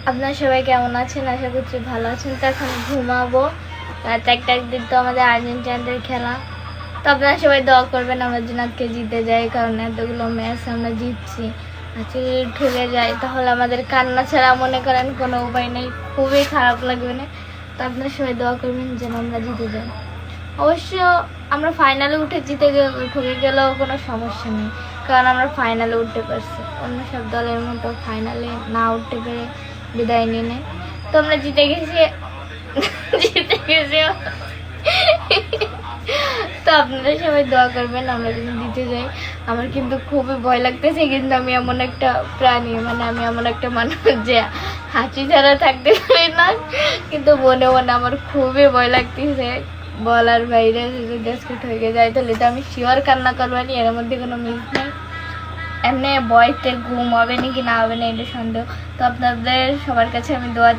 আপনারা সবাই কেমন আছেন? আশা করছি ভালো আছেন। তো এখন ঘুমাবো, রাত একটার দিন তো আমাদের আর্জেন্টিনাদের খেলা। তো আপনারা সবাই দোয়া করবেন আমরা যেন আজকে জিতে যাই, কারণ এতগুলো ম্যাচ আমরা জিতছি। আজকে যদি ঠকে যাই তাহলে আমাদের কান্না ছাড়া মনে করেন কোনো উপায় নেই, খুবই খারাপ লাগবে না। তো আপনারা সবাই দোয়া করবেন যেন আমরা জিতে যাই। অবশ্য আমরা ফাইনালে উঠে ঠকে গেলেও কোনো সমস্যা নেই, কারণ আমরা ফাইনালে উঠতে পারছি। অন্য সব দলের মতো ফাইনালে না উঠতে পেরে বিদায় নিয়ে নেয়। তো আমরা জিতে গেছি। তো আপনারা সবাই দোয়া করবেন আমরা যদি জিতে যাই। আমার কিন্তু খুবই ভয় লাগতেছে, কিন্তু আমি এমন একটা প্রাণী, মানে আমি এমন একটা মানুষ যে হাসি ছাড়া থাকতে পারি না। কিন্তু মনে মনে আমার খুবই ভয় লাগতেছে, বলার বাইরে। যদি আজকে ঠকে যায় তাহলে তো আমি শিওর কান্না করবানি, এর মধ্যে কোনো মিস নেই। এমনি বয়তে ঘুম হবে নাকি না হবে না এটা সন্দেহ। তো আপনাদের সবার কাছে আমি দোয়া